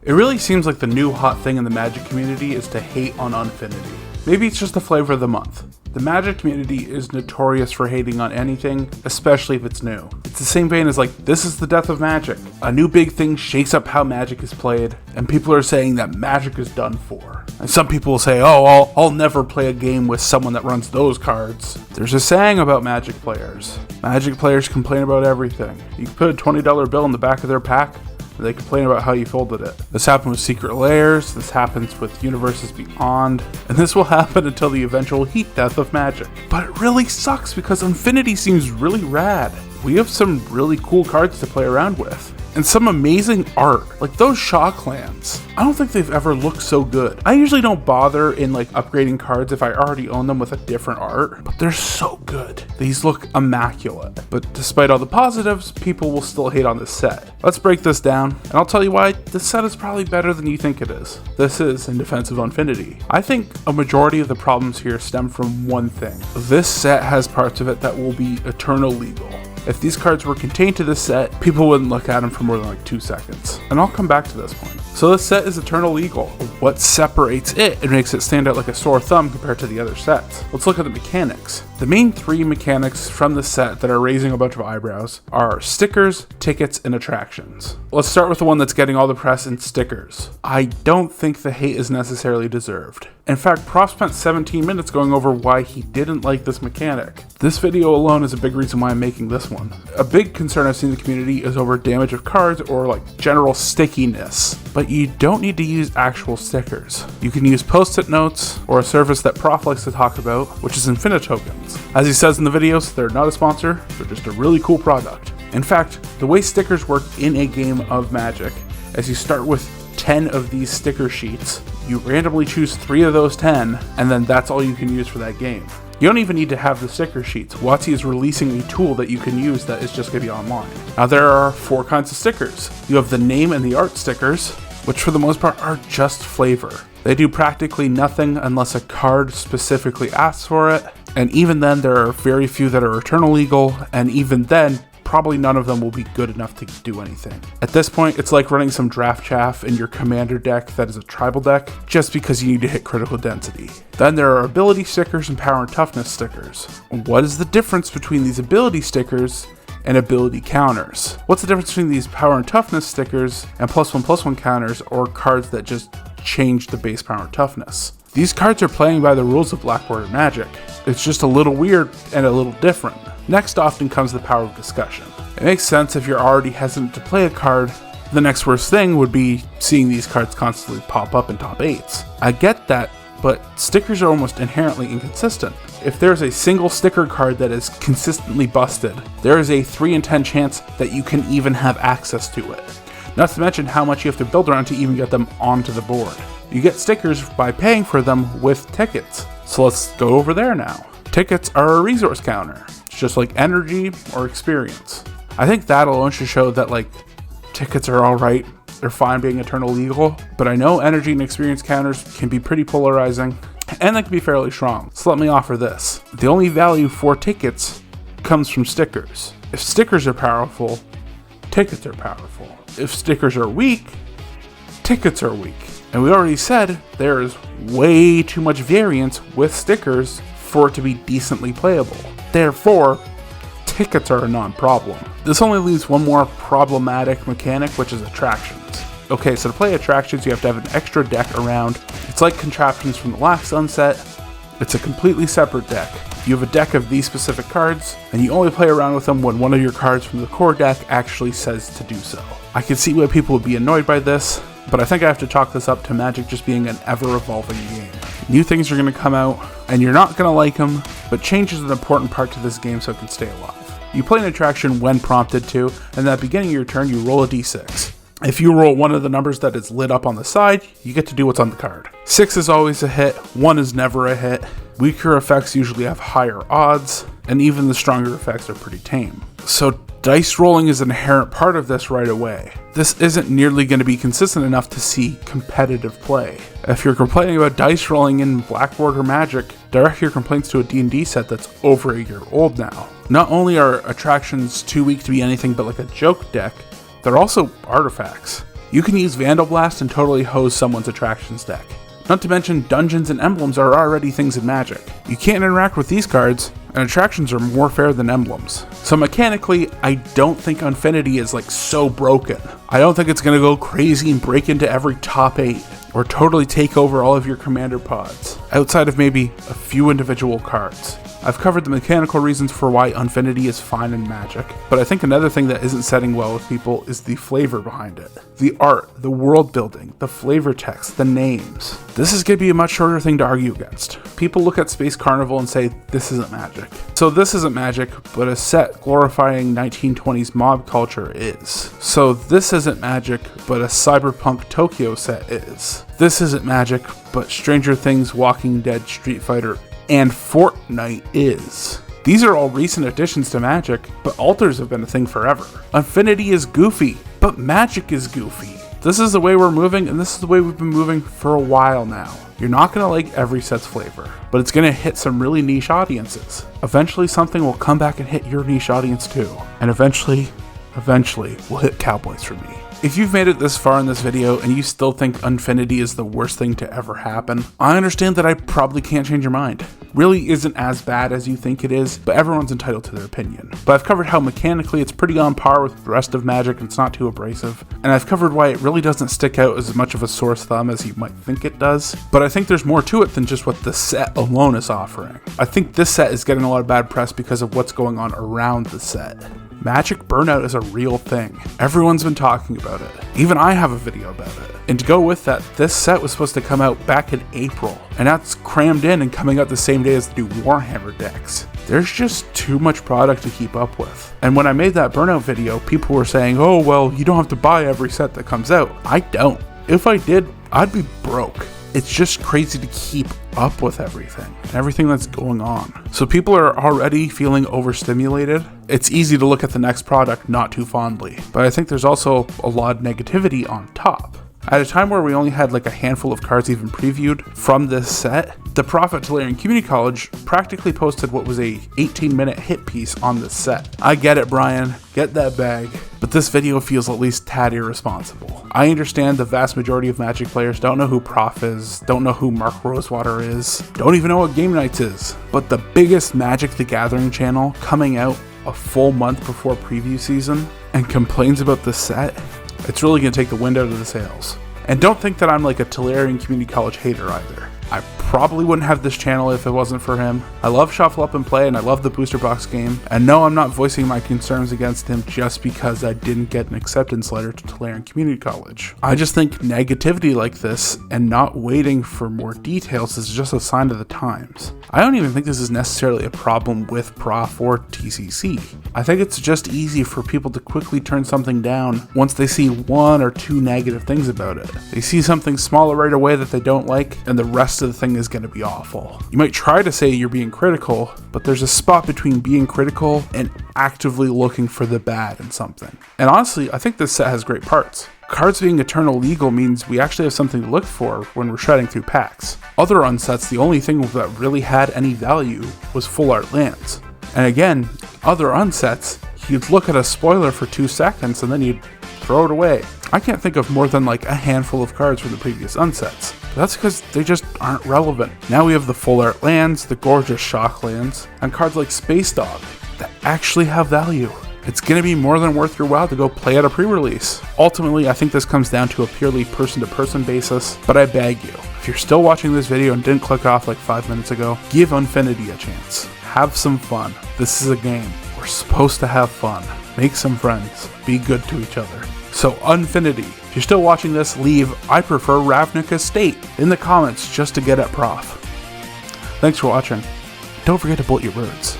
It really seems like the new hot thing in the Magic community is to hate on Unfinity. Maybe it's just the flavor of the month. The Magic community is notorious for hating on anything, especially if it's new. It's the same vein as like, this is the death of Magic. A new big thing shakes up how Magic is played, and people are saying that Magic is done for. And some people will say, oh, I'll never play a game with someone that runs those cards. There's a saying about Magic players. Magic players complain about everything. You can put a $20 bill in the back of their pack, they complain about how you folded it. This happened with Secret Lairs, this happens with Universes Beyond, and this will happen until the eventual heat death of Magic. But it really sucks because Unfinity seems really rad. We have some really cool cards to play around with. And some amazing art, like those Shaw clans. I don't think they've ever looked so good. I usually don't bother in like upgrading cards if I already own them with a different art, but they're so good. These look immaculate. But despite all the positives, people will still hate on this set. Let's break this down, and I'll tell you why this set is probably better than you think it is. This is in Defence of Unfinity. I think a majority of the problems here stem from one thing. This set has parts of it that will be eternal legal. If these cards were contained to this set, people wouldn't look at them for more than like 2 seconds. And I'll come back to this point. So this set is eternal legal. What separates it and makes it stand out like a sore thumb compared to the other sets? Let's look at the mechanics. The main 3 mechanics from the set that are raising a bunch of eyebrows are stickers, tickets, and attractions. Let's start with the one that's getting all the press and stickers. I don't think the hate is necessarily deserved. In fact, Prof spent 17 minutes going over why he didn't like this mechanic. This video alone is a big reason why I'm making this one. A big concern I've seen in the community is over damage of cards or like general stickiness. But you don't need to use actual stickers. You can use post-it notes or a service that Prof likes to talk about, which is Infinitokens. As he says in the videos, they're not a sponsor, they're just a really cool product. In fact, the way stickers work in a game of Magic is you start with 10 of these sticker sheets, you randomly choose 3 of those 10, and then that's all you can use for that game. You don't even need to have the sticker sheets. WotC is releasing a tool that you can use that is just going to be online. Now there are 4 kinds of stickers. You have the name and the art stickers, which for the most part are just flavor. They do practically nothing unless a card specifically asks for it, and even then there are very few that are eternal legal, and even then probably none of them will be good enough to do anything. At this point, it's like running some draft chaff in your commander deck that is a tribal deck, just because you need to hit critical density. Then there are ability stickers and power and toughness stickers. What is the difference between these ability stickers and ability counters? What's the difference between these power and toughness stickers and +1/+1 counters or cards that just change the base power and toughness? These cards are playing by the rules of Black Border Magic. It's just a little weird and a little different. Next often comes the power of discussion. It makes sense if you're already hesitant to play a card. The next worst thing would be seeing these cards constantly pop up in top 8s. I get that, but stickers are almost inherently inconsistent. If there's a single sticker card that is consistently busted, there is a 3 in 10 chance that you can even have access to it. Not to mention how much you have to build around to even get them onto the board. You get stickers by paying for them with tickets. So let's go over there now. Tickets are a resource counter. It's just like energy or experience. I think that alone should show that like tickets are alright. They're fine being eternal legal, but I know energy and experience counters can be pretty polarizing and they can be fairly strong. So let me offer this. The only value for tickets comes from stickers. If stickers are powerful, tickets are powerful. If stickers are weak, tickets are weak. And we already said there is way too much variance with stickers for it to be decently playable. Therefore, tickets are a non-problem. This only leaves one more problematic mechanic, which is attractions. Okay, so to play attractions, you have to have an extra deck around. It's like contraptions from the last Sunset. It's a completely separate deck. You have a deck of these specific cards, and you only play around with them when one of your cards from the core deck actually says to do so. I can see why people would be annoyed by this, but I think I have to chalk this up to Magic just being an ever-evolving game. New things are going to come out, and you're not going to like them, but change is an important part to this game so it can stay alive. You play an attraction when prompted to, and at the beginning of your turn you roll a d6. If you roll one of the numbers that is lit up on the side, you get to do what's on the card. 6 is always a hit, 1 is never a hit. Weaker effects usually have higher odds, and even the stronger effects are pretty tame. So dice rolling is an inherent part of this right away. This isn't nearly going to be consistent enough to see competitive play. If you're complaining about dice rolling in Black Border Magic, direct your complaints to a D&D set that's over a year old now. Not only are attractions too weak to be anything but like a joke deck, they're also artifacts. You can use Vandal Blast and totally hose someone's attractions deck. Not to mention, dungeons and emblems are already things in Magic. You can't interact with these cards, and attractions are more fair than emblems. So mechanically, I don't think Unfinity is like so broken. I don't think it's gonna go crazy and break into every top 8, or totally take over all of your commander pods, outside of maybe a few individual cards. I've covered the mechanical reasons for why Unfinity is fine in Magic, but I think another thing that isn't setting well with people is the flavor behind it. The art, the world building, the flavor text, the names. This is going to be a much shorter thing to argue against. People look at Space Carnival and say, this isn't Magic. So this isn't Magic, but a set glorifying 1920s mob culture is. So this isn't Magic, but a cyberpunk Tokyo set is. This isn't Magic, but Stranger Things, Walking Dead, Street Fighter, and Fortnite is. These are all recent additions to Magic, but alters have been a thing forever. Unfinity is goofy, but Magic is goofy. This is the way we're moving, and this is the way we've been moving for a while now. You're not going to like every set's flavor, but it's going to hit some really niche audiences. Eventually something will come back and hit your niche audience too. And eventually will hit Cowboys for me. If you've made it this far in this video and you still think Unfinity is the worst thing to ever happen, I understand that I probably can't change your mind. Really isn't as bad as you think it is, but everyone's entitled to their opinion. But I've covered how mechanically it's pretty on par with the rest of Magic and it's not too abrasive, and I've covered why it really doesn't stick out as much of a sore thumb as you might think it does. But I think there's more to it than just what the set alone is offering. I think this set is getting a lot of bad press because of what's going on around the set. Magic burnout is a real thing. Everyone's been talking about it. Even I have a video about it. And to go with that, this set was supposed to come out back in April, and that's crammed in and coming out the same day as the new Warhammer decks. There's just too much product to keep up with. And when I made that burnout video, people were saying, oh, well, you don't have to buy every set that comes out. I don't. If I did, I'd be broke. It's just crazy to keep up with everything and everything that's going on. So people are already feeling overstimulated. It's easy to look at the next product not too fondly, but I think there's also a lot of negativity on top. At a time where we only had like a handful of cards even previewed from this set, the Prophet Tolarian Community College practically posted what was a 18-minute hit piece on this set. I get it, Brian, get that bag, but this video feels at least tad irresponsible. I understand the vast majority of Magic players don't know who Prof is, don't know who Mark Rosewater is, don't even know what Game Nights is, but the biggest Magic the Gathering channel coming out a full month before preview season and complains about this set, it's really going to take the wind out of the sails. And don't think that I'm like a Tolarian Community College hater either. I probably wouldn't have this channel if it wasn't for him. I love Shuffle Up and Play and I love the booster box game. And no, I'm not voicing my concerns against him just because I didn't get an acceptance letter to Tolarian Community College. I just think negativity like this and not waiting for more details is just a sign of the times. I don't even think this is necessarily a problem with Prof or TCC. I think it's just easy for people to quickly turn something down once they see one or two negative things about it. They see something smaller right away that they don't like, and the rest of the thing is going to be awful. You might try to say you're being critical, but there's a spot between being critical and actively looking for the bad in something. And honestly, I think this set has great parts. Cards being Eternal Legal means we actually have something to look for when we're shredding through packs. Other unsets, the only thing that really had any value was full art lands. And again, other unsets, you'd look at a spoiler for 2 seconds and then you'd throw it away. I can't think of more than like a handful of cards from the previous unsets. But that's because they just aren't relevant. Now we have the full art lands, the gorgeous shock lands, and cards like Space Dog that actually have value. It's going to be more than worth your while to go play at a pre-release. Ultimately, I think this comes down to a purely person-to-person basis, but I beg you, if you're still watching this video and didn't click off like 5 minutes ago, give Unfinity a chance. Have some fun. This is a game. We're supposed to have fun. Make some friends. Be good to each other. So Unfinity, if you're still watching this, leave "I prefer Ravnica State" in the comments just to get at Prof. Thanks for watching. Don't forget to bolt your birds.